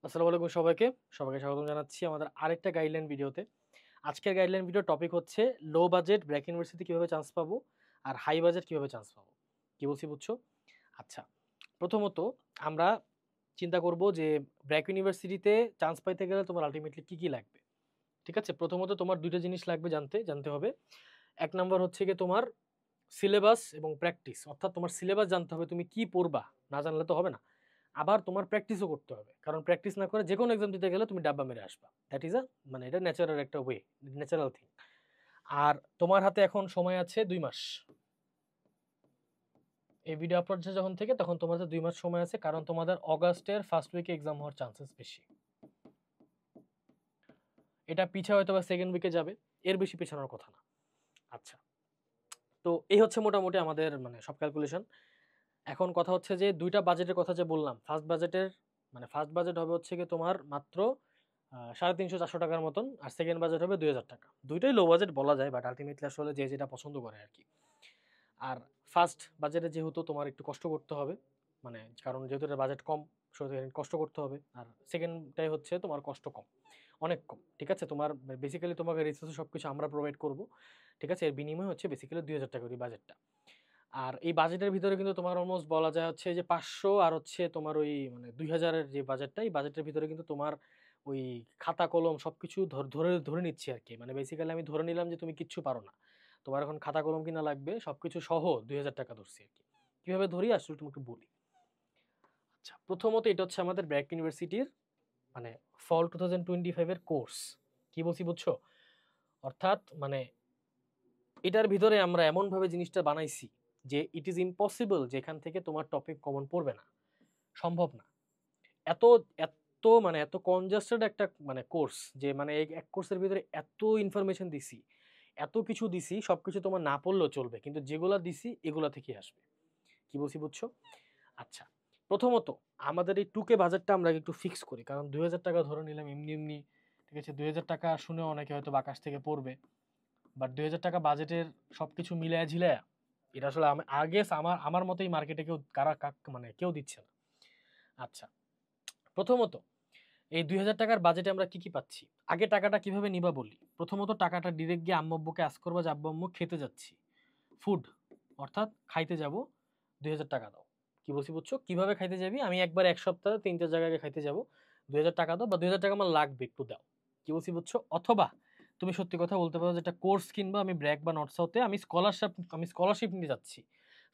আসসালামু আলাইকুম সবাইকে। সবাইকে স্বাগতম জানাচ্ছি আমাদের আরেকটা গাইডলাইন ভিডিওতে। আজকের গাইডলাইন ভিডিওর টপিক হচ্ছে লো বাজেট ব্র্যাক ইউনিভার্সিটি কিভাবে চান্স পাবো আর হাই বাজেট কিভাবে চান্স পাবো। কি বলছি বুঝছো? আচ্ছা, প্রথমত আমরা চিন্তা করব যে ব্র্যাক ইউনিভার্সিটিতে চান্স পাইতে গেলে তোমার আল্টিমেটলি কি লাগবে। ঠিক আছে? প্রথমত তোমার ২ টা জিনিস লাগবে জানতে হবে। ১ নাম্বার হচ্ছে গিয়ে তোমার সিলেবাস এবং প্র্যাকটিস। অর্থাৎ তোমার সিলেবাস জানতে হবে তুমি কি পড়বা। না জানলে তো হবে না। আবার তোমার প্র্যাকটিসও করতে হবে। কারণ প্র্যাকটিস না করে যেকোনো এক্সাম দিতে গেলে তুমি ডাব্বা মেরে আসবা। দ্যাট ইস মানে এটা ন্যাচারাল একটা ওয়ে, ন্যাচারাল থিং। আর তোমার হাতে এখন সময় আছে ২ মাস। এই ভিডিও আপলোড হচ্ছে যখন থেকে তখন তোমাদের ২ মাস সময় আছে, কারণ তোমাদের অগাস্টের ফার্স্ট উইকে এক্সাম হওয়ার চান্সেস বেশি। এটা পিছে হয়তো বা সেকেন্ড উইকে যাবে, এর বেশি পেছানোর কথা না। আচ্ছা, তো এই হচ্ছে মোটামুটি আমাদের মানে সব ক্যালকুলেশন। এখন কথা হচ্ছে যে ২ টা বাজেটের কথা যে বললাম, ফার্স্ট বাজেট হবে হচ্ছে গিয়ে তোমার মাত্র ৩৫০-৪০০ টাকার মতন, আর সেকেন্ড বাজেট হবে ২,০০০ টাকা। ২ টাই লো বাজেট বলা যায়, বাট আল্টিমেটলি আসলে যে যেটা পছন্দ করে আরকি। আর ফার্স্ট বাজেটে যেহেতু তোমার একটু কষ্ট করতে হবে, মানে কারণ যেহেতু এটার বাজেট কম, সুতরাং কষ্ট করতে হবে। আর সেকেন্ডটাই হচ্ছে তোমার কষ্ট কম, অনেক কম। ঠিক আছে? তোমার বেসিক্যালি তোমাকে রিসোর্স সবকিছু আমরা প্রোভাইড করব। ঠিক আছে? এর বিনিময় হচ্ছে বেসিক্যালি ২,০০০ টাকা করে বাজেটটা। আর এই বাজেটের ভিতরে কিন্তু তোমার অলমোস্ট বলা যায় হচ্ছে যে ৫০০ আর হচ্ছে তোমার ওই মানে ২,০০০ এর যে বাজেটটা, এই বাজেটের ভিতরে কিন্তু তোমার ওই খাতা কলম সবকিছু ধরে নিচ্ছি আরকি। মানে বেসিক্যালি আমি ধরে নিলাম যে তুমি কিচ্ছু পারো না। তোমার এখন খাতা কলম কিনা লাগবে, সবকিছু সহ ২,০০০ টাকা ধরছি আরকি। কিভাবে ধরি আসলে তোমাকে বলি। আচ্ছা, প্রথমত এটা হচ্ছে আমাদের ব্র্যাক ইউনিভার্সিটির মানে ফল 2025 এর কোর্স। কি বলছি বুঝছো? অর্থাৎ মানে এটার ভিতরে আমরা এমনভাবে জিনিসটা বানাইছি যে ইট ইজ ইম্পসিবল যে এখান থেকে তোমার টপিক কমন পড়বে না। সম্ভব না। এত এত কনজাস্টেড একটা মানে কোর্স, যে মানে এই এক কোর্সের ভিতরে এত ইনফরমেশন দিছি, এত কিছু দিছি, সবকিছু তোমার না পড়লেও চলবে। কিন্তু যেগুলা দিছি এগুলা থেকেই আসবে। কি বলছি বুঝছো? আচ্ছা, প্রথমত আমাদের এই 2K বাজেটটা আমরা একটু ফিক্স করি। কারণ ২,০০০ টাকা ধরে নিলাম এমনি। ঠিক আছে? ২,০০০ টাকা শুনেও অনেকে হয়তো আকাশ থেকে পড়বে। বাট ২,০০০ টাকা বাজেটের সবকিছু মিলায়া ঝিলায়া এটা আসলে আগে আমার আমার মতোই মার্কেটে কেউ মানে কেউ দিচ্ছে না। আচ্ছা, প্রথমত এই ২,০০০ টাকার বাজেটে আমরা কি পাচ্ছি? আগে টাকাটা কিভাবে নিবা বলি। প্রথমত টাকাটা ডিরেক্ট গিয়ে আম্মু আব্বুকে আস্ক করবা যে আব্বু আম্মু খেতে যাচ্ছি। ফুড, অর্থাৎ খাইতে যাবো, ২,০০০ টাকা দাও। কি বলছি বুঝছো? কিভাবে খাইতে যাবি? আমি একবার ১ সপ্তাহে ৩-৪ জায়গায় খাইতে যাবো। ২,০০০ টাকা দাও, বা ২,০০০ টাকা আমার লাগবে, একটু দাও। কি বলছি বুঝছো? অথবা তুমি সত্যি কথা বলতে পারো যে একটা কোর্স কিনবা আমি ব্র্যাক বা নর্থ সাউথে, আমি স্কলারশিপ নিতে যাচ্ছি।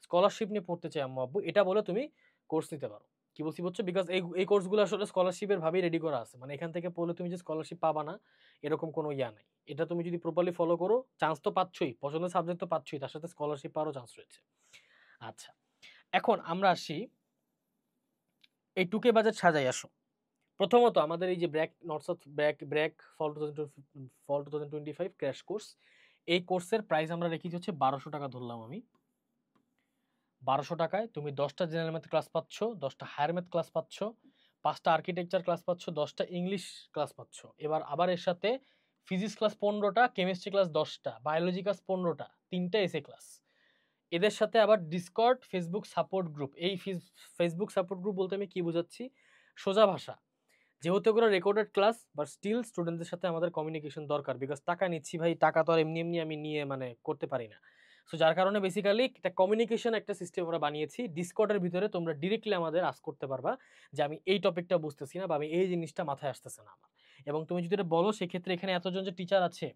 স্কলারশিপ নিয়ে পড়তে চাই আম্মু আব্বু। এটা বলে তুমি কোর্স নিতে পারো। কি বলছি বুঝছো? বিকজ এই কোর্সগুলো আসলে স্কলারশিপের ভাবেই রেডি করা আছে। মানে এখান থেকে পড়লে তুমি যে স্কলারশিপ পাবা না, এরকম কোনো ইয়া নাই। এটা তুমি যদি প্রপারলি ফলো করো, চান্স তো পাচ্ছই, পছন্দের সাবজেক্ট তো পাচ্ছই, তার সাথে স্কলারশিপ পাওয়ারও চান্স রয়েছে। আচ্ছা, এখন আমরা আসি এই 2K বাজেট সাজাই আসো। প্রথমত আমাদের এই যে ব্র্যাক নর্থ সাউথ ব্র্যাক ফল 2025 ক্র্যাশ কোর্স, এই কোর্সের প্রাইস আমরা রেখেছি হচ্ছে ১২০০ টাকা ধরলাম আমি। ১২০০ টাকায় তুমি ১০টা জেনারেল ম্যাথ ক্লাস পাচ্ছ, 10টা হায়ার ম্যাথ ক্লাস পাচ্ছ, 5টা আর্কিটেকচার ক্লাস পাচ্ছ, 10টা ইংলিশ ক্লাস পাচ্ছ। এবার আবার এর সাথে ফিজিক্স ক্লাস 15টা, কেমিস্ট্রি ক্লাস 10টা, বায়োলজি ক্লাস 15টা, 3টা এসএ ক্লাস। এদের সাথে আবার ডিসকর্ড ফেসবুক সাপোর্ট গ্রুপ। এই ফেসবুক সাপোর্ট গ্রুপ বলতে আমি কি বুঝাচ্ছি? সোজা ভাষা, যেহেতু এগুলো রেকর্ডেড ক্লাস, বাট স্টিল স্টুডেন্টদের সাথে আমাদের কমিউনিকেশন দরকার। বিকজ টাকা নিচ্ছি ভাই, টাকা তো আর এমনি আমি নিয়ে মানে করতে পারি না। সো যার কারণে বেসিক্যালি একটা কমিউনিকেশন একটা সিস্টেম আমরা বানিয়েছি। ডিসকর্ডের ভিতরে তোমরা ডিরেক্টলি আমাদের আস্ক করতে পারবা যে আমি এই টপিকটা বুঝতেছি না, বা আমি এই জিনিসটা মাথায় আসতেছে না আমার। এবং তুমি যদি এটা বলো, সেক্ষেত্রে এখানে এতজন যে টিচার আছে,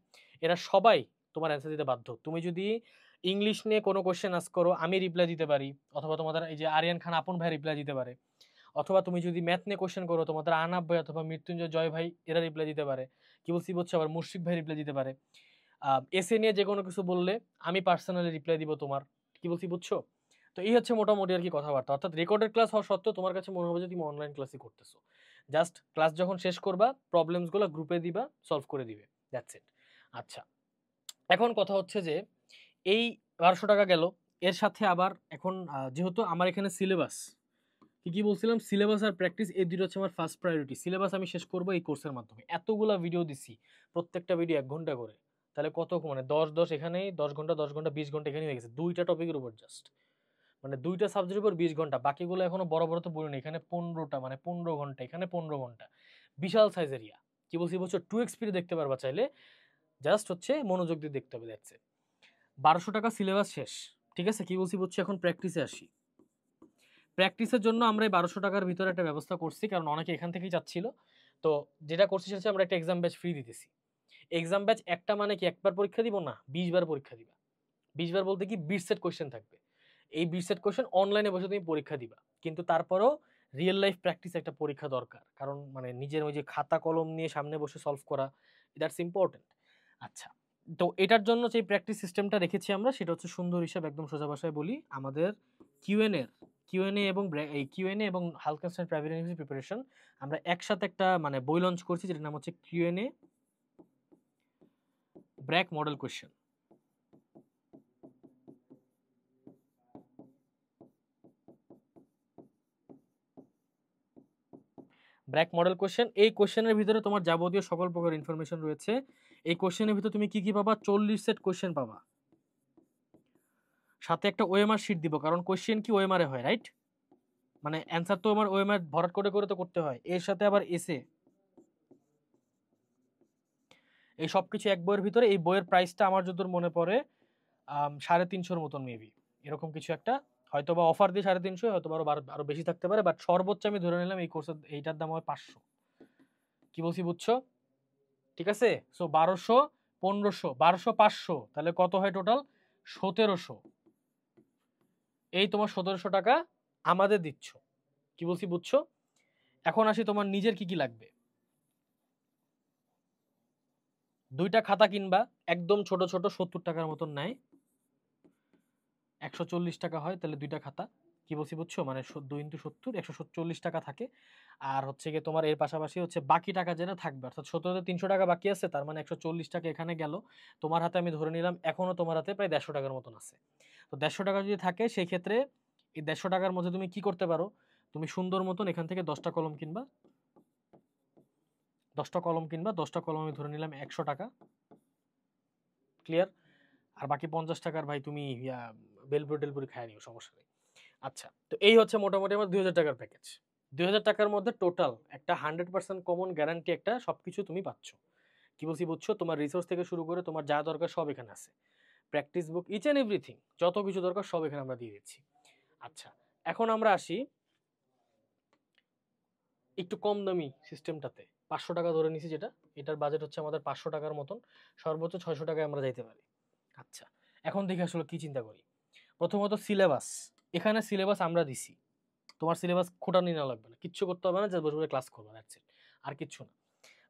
এরা সবাই তোমার অ্যান্সার দিতে বাধ্য। তুমি যদি ইংলিশ নিয়ে কোনো কোয়েশ্চেন আস্ক করো, আমি রিপ্লাই দিতে পারি, অথবা তোমাদের এই যে আরিয়ান খান আপন ভাই রিপ্লাই দিতে পারে। অথবা তুমি যদি ম্যাথ নিয়ে কোশ্চেন করো, তোমাদের আনাব ভাই অথবা মৃত্যুঞ্জয় জয় ভাই এরা রিপ্লাই দিতে পারে। কি বলছি বুঝছো? আবার মুশফিক ভাই রিপ্লাই দিতে পারে। এসে নিয়ে যে কোনো কিছু বললে আমি পার্সোনালি রিপ্লাই দিব তোমার। কি বলছি বুঝছো? তো এই হচ্ছে মোটামুটি আর কি কথাবার্তা। অর্থাৎ রেকর্ডেড ক্লাস হওয়া সত্ত্বেও তোমার কাছে মনে হবে যে তুমি অনলাইন ক্লাসই করতেছো। জাস্ট ক্লাস যখন শেষ করবা, প্রবলেমসগুলো গ্রুপে দিবা, সলভ করে দিবে। That's it. আচ্ছা, এখন কথা হচ্ছে যে এই ১২০০ টাকা গেল। এর সাথে আবার এখন যেহেতু আমার এখানে সিলেবাস, কি বলছিলাম, সিলেবাস আর প্র্যাকটিস, এই দুটো হচ্ছে আমার ফার্স্ট প্রায়োরিটি। সিলেবাস আমি শেষ করবো এই কোর্সের মাধ্যমে। এতগুলা ভিডিও দিছি, প্রত্যেকটা ভিডিও ১ ঘন্টা করে। তাহলে কত মানে ১০ এখানেই ১০ ঘন্টা ১০ ঘন্টা ২০ ঘন্টা এখানেই হয়ে গেছে। ২টা টপিকের উপর জাস্ট। মানে ২টা সাবজেক্টের উপর ২০ ঘন্টা। বাকিগুলো এখনো বড় তো বলিনি। এখানে ১৫টা মানে ১৫ ঘন্টা, এখানে ১৫ ঘন্টা। বিশাল সাইজ এরিয়া। কি বলছি বুঝছো, 2x স্পিডে দেখতে পারবা চাইলে, জাস্ট হচ্ছে মনোযোগ দিয়ে দেখতে হবে, দেখছে 1200 টাকা সিলেবাস শেষ। ঠিক আছে, কি বলছি বুঝছো, এখন প্র্যাকটিসে আসি। প্র্যাকটিসের জন্য আমরা এই 1200 টাকার ভিতরে একটা ব্যবস্থা করছি, কারণ অনেকে এখান থেকেই চাচ্ছিল। তো যেটা করছি সেটা হচ্ছে আমরা একটা এক্সাম ব্যাচ ফ্রি দিতেছি। এক্সাম ব্যাচ একটা মানে কি একবার পরীক্ষা দিব না, 20 বার পরীক্ষা দিবা। 20 বার বলতে কি 20 সেট কোয়েশ্চেন থাকবে। এই 20 সেট কোয়েশ্চেন অনলাইনে বসে তুমি পরীক্ষা দিবা, কিন্তু তারপরেও রিয়েল লাইফ প্র্যাকটিস একটা পরীক্ষা দরকার, কারণ মানে নিজের ওই যে খাতা কলম নিয়ে সামনে বসে সলভ করা, দ্যাটস ইম্পর্টেন্ট। আচ্ছা, তো এটার জন্য যে প্র্যাকটিস সিস্টেমটা রেখেছি আমরা, সেটা হচ্ছে সুন্দর হিসাব, একদম সোজা ভাষায় বলি, আমাদের কিউএনএ এবং এই কিউএনএ এবং হালকা স্ট্যান্ড প্রাইভেট ইউনিভার্সিটি প্রিপারেশন আমরা একসাথে একটা মানে বই লঞ্চ করছি, যেটার নাম হচ্ছে QnA Brac model question. Brac model question, এই কোশ্চেনের ভিতরে তোমার যাবতীয় সকল প্রকার ইনফরমেশন রয়েছে। এই কোশ্চেনের ভিতরে তুমি কি কি পাবা, 40 সেট কোশ্চেন পাবা, সাথে একটা ওএমআর শিট দিব, কারণ কোশ্চেন কি ওএমআর হয়, রাইট? মানে অ্যান্সার তো আমার ওএমআর ভরাট করে করে তো করতে হয়, এর সাথে আবার এসে, এই সব কিছু এক বইয়ের ভিতরে। এই বইয়ের প্রাইসটা আমার যতদূর মনে পড়ে 350 মতন মেবি, এরকম কিছু একটা, হয়তো বা অফার দিয়ে 350, হয়তো আরো বেশি থাকতে পারে, বাট সর্বোচ্চ আমি ধরে নিলাম এই কোর্সের এইটার দাম হয় 500। কি বলছি বুঝছো? ঠিক আছে, সো 1200, 1500, 1200, 500, তাহলে কত হয় টোটাল? 1700। এই তোমার 1700 টাকা আমাদের দিচ্ছ। কি বলছি বুঝছো? এখন আসি তোমার নিজের কি কি লাগবে। দুইটা খাতা কিনবা, একদম ছোট ছোট, 70 টাকার মতন নেয়, 140 টাকা হয়, তাহলে দুইটা খাতা। কি বলছি বুঝছো, মানে 2 ইন্টু 70, 140 টাকা থাকে। আর হচ্ছে গিয়ে তোমার এর পাশাপাশি হচ্ছে বাকি টাকা যেটা থাকবে, অর্থাৎ 17তে 300 টাকা বাকি আছে, তার মানে 140 টাকা এখানে গেল। তোমার হাতে আমি ধরে নিলাম এখনো তোমার হাতে প্রায় 150 টাকার মতন আছে। তো 150 টাকা যদি থাকে, সেই ক্ষেত্রে এই 150 টাকার মধ্যে তুমি কি করতে পারো, তুমি সুন্দর মতন এখান থেকে 10টা কলম কিনবা, 10টা কলম কিনবা, 10টা কলম আমি ধরে নিলাম 100 টাকা, ক্লিয়ার? আর বাকি 50 টাকার ভাই তুমি বেলপুরি টেলপুরি খায় নিও, সমস্যা নেই। আচ্ছা, তো এই হচ্ছে মোটামুটি আমার 2000 টাকার প্যাকেজ। 2000 টাকার মধ্যে টোটাল একটা 100% কমন গ্যারান্টি, একটা সবকিছু তুমি পাচ্ছ। কি বলছি বুঝছো, তোমার রিসোর্স থেকে শুরু করে তোমার যা দরকার সব এখানে আছে, practice book, each and everything, যত কিছু দরকার সব এখানে আমরা দিয়ে দিচ্ছি। আচ্ছা, এখন আমরা আসি একটু কম দামি সিস্টেমটাতে। 500 টাকা ধরে নিছি, যেটা এটার বাজেট হচ্ছে আমাদের 500 টাকার মতন, সর্বোচ্চ 600 টাকায় আমরা যাইতে পারি। আচ্ছা, এখন দেখি আসলে কি চিন্তা করি। প্রথমত সিলেবাস, এখানে সিলেবাস আমরা দিছি, তোমার সিলেবাস খোঁটানি না লাগবে না, কিচ্ছু করতে হবে না, জাস্ট বসে বসে ক্লাস করবে, দ্যাটস ইট, আর কিচ্ছু না।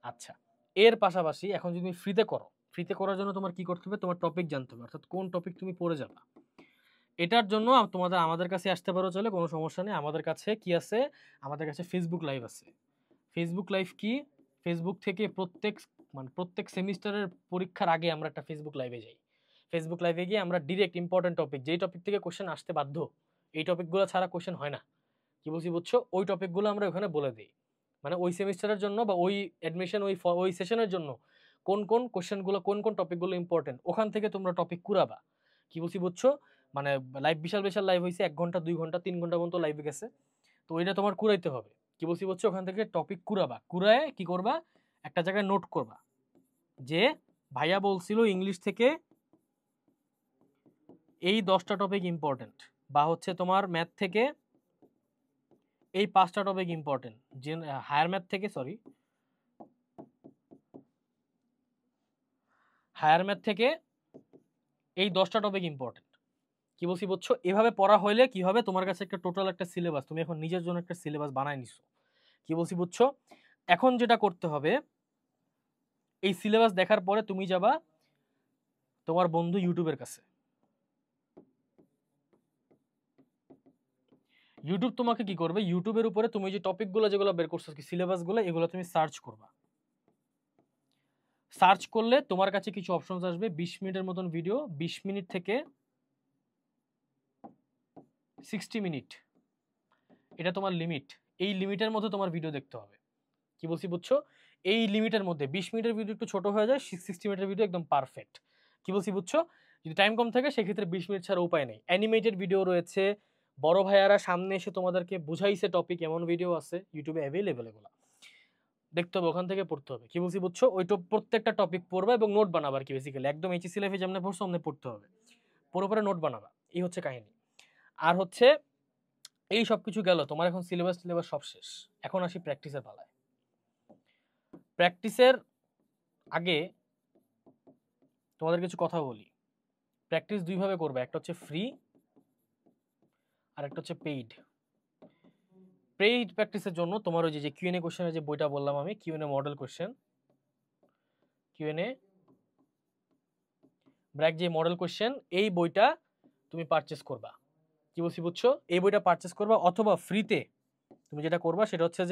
আচ্ছা, এর পাশাপাশি এখন যদি তুমি ফ্রিতে করো, ফ্রিতে করার জন্য তোমার কি করতে হবে, তোমার টপিক জানতে হবে, অর্থাৎ কোন টপিক তুমি পড়ে যাবা। এটার জন্য আমাদের কাছে আসতে পারো, চলে, কোনো সমস্যা নেই। আমাদের কাছে কি আছে, আমাদের কাছে ফেসবুক লাইভ আছে। ফেসবুক লাইভ কি, ফেসবুক থেকে প্রত্যেক সেমিস্টারের পরীক্ষার আগে আমরা একটা ফেসবুক লাইভে যাই। ফেসবুক লাইভে গিয়ে আমরা ডিরেক্ট ইম্পর্টেন্ট টপিক, যেই টপিক থেকে কোশ্চেন আসতে বাধ্য, এই টপিকগুলো ছাড়া কোশ্চেন হয় না, কি বলছি বুঝছো, ওই টপিকগুলো আমরা ওখানে বলে দিই। মানে ওই সেমিস্টারের জন্য বা ওই অ্যাডমিশন ওই সেশনের জন্য কোন কোন কোশ্চেনগুলো, কোন কোন টপিকগুলো ইম্পর্টেন্ট, ওখান থেকে তোমরা টপিক কুড়াবা। কি বলছি বুঝছো, মানে লাইভ বিশাল বিশাল লাইভ হয়েছে, 1 ঘন্টা 2 ঘন্টা 3 ঘন্টা পর্যন্ত লাইভে গেছে, তো ওইটা তোমার কুড়াইতে হবে। কি বলছি বুঝছো, ওখান থেকে টপিক কুড়াবা, কুড়ায় কি করবা, একটা জায়গায় নোট করবা যে ভাইয়া বলছিল ইংলিশ থেকে এই 10টা টপিক ইম্পর্টেন্ট, বা হচ্ছে তোমার ম্যাথ থেকে এই 5টা টপিক ইম্পর্টেন্ট, যে হায়ার ম্যাথ থেকে, সরি, হায়ার ম্যাথ থেকে এই 10টা টপিক ইম্পর্টেন্ট। কি বলছি বুঝছো, এভাবে পড়া হইলে কি হবে, তোমার কাছে একটা টোটাল একটা সিলেবাস, তুমি এখন নিজের জন্য একটা সিলেবাস বানায় নিছো। কি বলছি বুঝছো, এখন যেটা করতে হবে, এই সিলেবাস দেখার পরে তুমি যাবা তোমার বন্ধু ইউটিউবের কাছে। ইউটিউব তোমাকে কি করবে, ইউটিউবের উপরে তুমি যে টপিকগুলো যেগুলো বের করছো, সিলেবাসগুলো, এগুলো তুমি সার্চ করবা। সার্চ করলে তোমার কাছে কিছু অপশনস আসবে, 20 মিনিটের মতন ভিডিও, 20 মিনিট থেকে 60 মিনিট, এটা তোমার লিমিট। এই লিমিটের মধ্যে তোমার ভিডিও দেখতে হবে। কি বলছি বুঝছো, এই লিমিটের মধ্যে 20 মিনিটের ভিডিও একটু ছোট হয়ে যায়, 60 মিনিটের ভিডিও একদম পারফেক্ট। কি বলছি বুঝছো, যদি টাইম কম থাকে সেক্ষেত্রে 20 মিনিট ছাড়া উপায় নেই। অ্যানিমেটেড ভিডিও রয়েছে, বড় ভাইয়ারা সামনে এসে তোমাদেরকে বুঝাইছে টপিক, এমন ভিডিও আছে ইউটিউবে অ্যাভেলেবেল, এগুলো দেখতে হবে, ওখান থেকে পড়তে হবে। কি বলছি বুঝছো? ওই প্রত্যেকটা টপিক পড়বা এবং নোট বানাবা আর কি বেসিক্যালি। একদম এইচএসসি লাইফে যেমন পড়ছো অমনি পড়তে হবে। পড়ে পড়ে নোট বানাবা। এই হচ্ছে কাহিনী। আর হচ্ছে এই সবকিছু গেল, তোমার এখন সিলেবাস সব শেষ। এখন আসি প্র্যাকটিসের পালায়। প্র্যাকটিসের আগে তোমাদের কিছু কথা বলি। প্র্যাকটিস দুই ভাবে করবে, একটা হচ্ছে ফ্রি আর একটা হচ্ছে পেইড। পেইড প্র্যাকটিসের জন্য তোমার ওই যে কিউএনএ কোশ্চেনের যে বইটা বললাম আমি, QnA model question, QnA Brac যে মডেল কোশ্চেন, এই বইটা তুমি পারচেস করবা। কি বলছি বুঝছো? এই বইটা পারচেস করবা, অথবা ফ্রিতে তুমি যেটা করবা সেটা হচ্ছে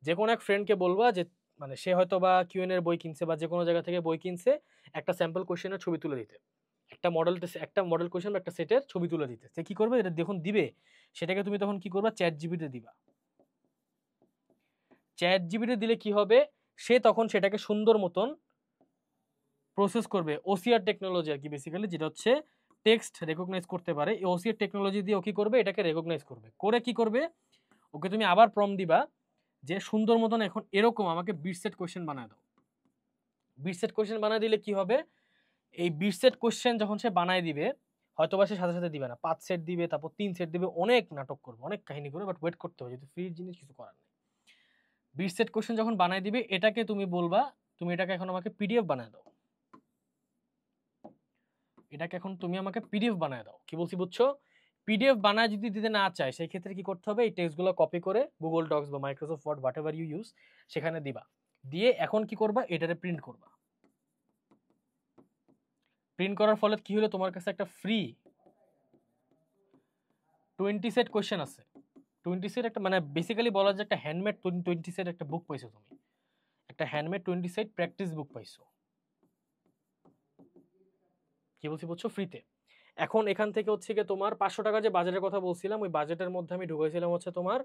যে কোনো এক ফ্রেন্ডকে বলবা যে মানে সে হয়তো বা কিউএনএ এর বই কিনছে বা যে কোনো জায়গা থেকে বই কিনছে, একটা স্যাম্পল কোশ্চেনের ছবি তুলে দিতে, একটা মডেল কোশ্চেন বা একটা সেটের ছবি তুলে দিতে। সে কি করবে, এটা যখন দিবে সেটাকে তুমি তখন কি করবা, চ্যাট জিপিটিতে দিবা। চ্যাট জিপিটি দিলে কি হবে, সে তখন সেটাকে সুন্দর মতন প্রসেস করবে। ওসিআর টেকনোলজি আর কি বেসিক্যালি, যেটা হচ্ছে টেক্সট রেকগনাইজ করতে পারে। এই ওসিআর টেকনোলজি দিয়ে ও কি করবে, এটাকে রেকগনাইজ করবে। করে কি করবে, ওকে তুমি আবার প্রম্পট দিবা যে সুন্দর মতন এখন এরকম আমাকে বিট সেট কোশ্চেন বানায় দাও। বিট সেট কোশ্চেন বানায় দিলে কি হবে, এই বিট সেট কোশ্চেন যখন সে বানায় দিবে, হয়তোবা সে সাথে সাথে দিবে না, 5 সেট দিবে, তারপর 3 সেট দিবে, অনেক নাটক করবে, অনেক কাহিনী করবে, বাট ওয়েট করতে হবে, যেহেতু ফ্রি জিনিস কিছু করার নেই। বিট সেট কোশ্চেন যখন বানায় দিবে, এটাকে তুমি বলবা তুমি এটাকে এখন আমাকে পিডিএফ বানায় দাও। এটাকে এখন তুমি আমাকে পিডিএফ বানায় দাও। কি বলছি বুঝছো? পিডিএফ বানায় যদি দিতে না চায়, সেই ক্ষেত্রে কি করতে হবে, এই টেক্সটগুলো কপি করে গুগল ডক্স বা Microsoft Word whatever you use সেখানে দিবা। দিয়ে এখন কি করবা, এটারে প্রিন্ট করবা। প্রিন্ট করার ফলে কি হলো, তোমার কাছে একটা ফ্রি 20 সেট কোশ্চেন আছে। 20 সেট একটা মানে বেসিক্যালি বলা যায় একটা হ্যান্ডমেড 20 সেট একটা বুক পাইছো তুমি। একটা হ্যান্ডমেড 20 সেট প্র্যাকটিস বুক পাইছো। কি বলছি বুঝছো? ফ্রিতে। এখন এখান থেকে হচ্ছে গিয়ে তোমার 500 টাকা যে বাজেটের কথা বলছিলাম, ওই বাজেটের মধ্যে আমি ঢুকাইছিলাম হচ্ছে তোমার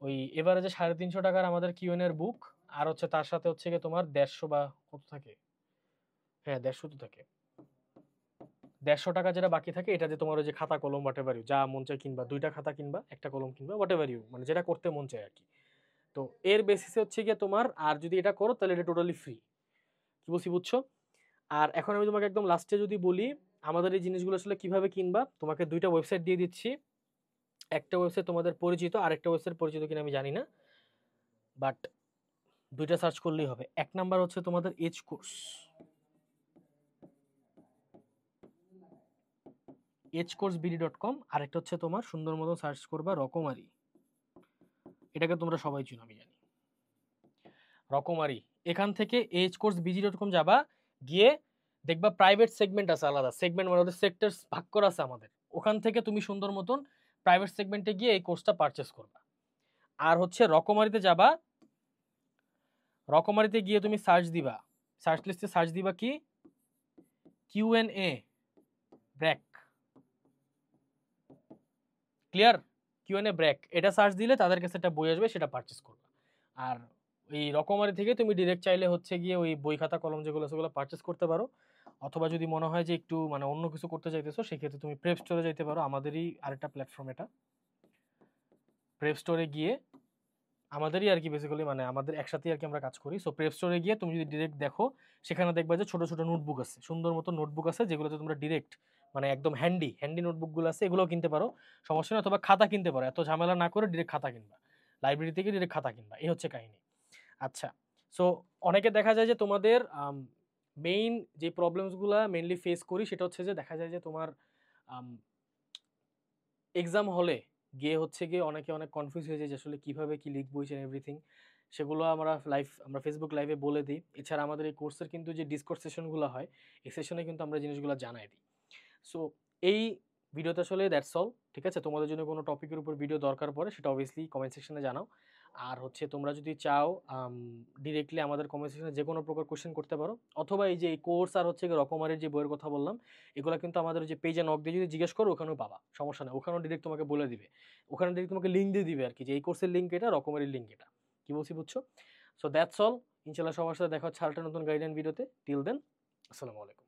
ওই এভারেজে 350 টাকার আমাদের কিউএন এর বুক, আর হচ্ছে তার সাথে হচ্ছে গিয়ে তোমার 150 বা কত থাকে, হ্যাঁ 150 তো থাকে, 150 টাকা যেটা বাকি থাকে এটা যে তোমার ওই যে খাতা কলম হোয়াট এভার ইউ যা মন চায় কিনবা, 2টা খাতা কিনবা, একটা কলম কিনবা, হোয়াট এভার ইউ মানে যেটা করতে মন চায় আর কি। তো এর বেসিসে হচ্ছে গিয়ে তোমার, আর যদি এটা করো তাহলে এটা টোটালি ফ্রি। কি বলছি বুঝছো? আর এখন আমি তোমাকে একদম লাস্টে যদি বলি আমাদের এই জিনিসগুলো আসলে কিভাবে কিনবা, তোমাকে 2টা ওয়েবসাইট দিয়ে দিচ্ছি। একটা ওয়েবসাইট তোমাদের পরিচিত, আর একটা ওয়েবসাইট পরিচিত কিনা আমি জানি না, বাট 2টা সার্চ করলেই হবে। এক নাম্বার হচ্ছে তোমাদের এজ কোর্স, hcoursebd.com, আর একটা হচ্ছে তোমার সুন্দর মতো সার্চ করবা রকমারি। এটাকে তোমরা সবাই চিনো আমি জানি, রকমারি। এখান থেকে hcoursebd.com যাবা, গিয়ে দেখবা প্রাইভেট সেগমেন্ট আছে, আলাদা সেগমেন্ট মানে ওদের সেক্টরস ভাগ করা আছে আমাদের। ওখান থেকে তুমি সুন্দর মতন প্রাইভেট সেগমেন্টে গিয়ে এই কোর্সটা পারচেস করবা। আর হচ্ছে রকমারিতে যাবা, রকমারিতে গিয়ে তুমি সার্চ দিবা, সার্চ লিস্টে সার্চ দিবা কি QnA Brac, clear? QnA Brac এটা সার্চ দিলে তাদের কাছে একটা বই আসবে, সেটা পারচেস করবা। আর এই রকমারি থেকে তুমি ডিরেক্ট চাইলে হচ্ছে গিয়ে ওই বই খাতা কলম যেগুলো সেগুলো পারচেস করতে পারো, অথবা যদি মনে হয় যে একটু মানে অন্য কিছু করতে চাইতেছো সেক্ষেত্রে তুমি প্রেপ স্টোরে যাইতে পারো, আমাদেরই আরেকটা প্ল্যাটফর্ম এটা। প্রেপ স্টোরে গিয়ে আমাদেরই আর কি বেসিক্যালি মানে আমাদের একসাথেই আর কি আমরা কাজ করি। সো প্রেপ স্টোরে গিয়ে তুমি যদি ডিরেক্ট দেখো, সেখানে দেখবা যে ছোট ছোট নোটবুক আছে, সুন্দর মতো নোটবুক আছে, যেগুলোতে তোমরা ডিরেক্ট মানে একদম হ্যান্ডি নোটবুকগুলো আছে, এগুলোও কিনতে পারো, সমস্যা নেই। অথবা খাতা কিনতে পারো, এত ঝামেলা না করে ডিরেক্ট খাতা কিনবা, লাইব্রেরি থেকে ডিরেক্ট খাতা কিনবা। এই হচ্ছে কাহিনী। আচ্ছা, সো অনেকে দেখা যায় যে তোমাদের মেইন যে প্রবলেমসগুলো মেইনলি ফেস করি সেটা হচ্ছে যে দেখা যায় যে তোমার এক্সাম হলে গিয়ে হচ্ছে গিয়ে অনেকে অনেক কনফিউজ হয়ে যায় যে আসলে কিভাবে কি লিখবো এন্ড এভরিথিং। সেগুলো আমরা ফেসবুক লাইভে বলে দিই। এছাড়া আমাদের এই কোর্সের কিন্তু যে ডিসকর্স সেশনগুলো হয়, এই সেশনে কিন্তু আমরা জিনিসগুলো জানাই দিই। সো এই ভিডিওতে আসলে দ্যাটস অল। ঠিক আছে, তোমাদের জন্য কোনো টপিকের উপর ভিডিও দরকার পড়ে সেটা অবভিয়াসলি কমেন্ট সেকশনে জানাও। আর হচ্ছে তোমরা যদি চাও ডিরেক্টলি আমাদের কমেন্ট সেকশনে যে কোনো প্রকার কোশ্চেন করতে পারো, অথবা এই যে এই কোর্স আর হচ্ছে রকমারের যে বইয়ের কথা বললাম, এগুলো কিন্তু আমাদের যে পেজে নক দিয়ে যদি জিজ্ঞেস করো ওখানেও পাবা, সমস্যা নেই। ওখানেও ডিরেক্ট তোমাকে বলে দিবে, ওখানে ডিরেক্ট তোমাকে লিঙ্ক দিয়ে দিবে আর কি, যে এই কোর্সের লিঙ্ক এটা, রকমারের লিঙ্ক এটা। কি বলছি বুঝছো? So that's all. ইনশাল্লাহ সবার সাথে দেখা হচ্ছে আরেকটা নতুন গাইডলাইন ভিডিওতে। টিল দেন, আসসালামু আলাইকুম।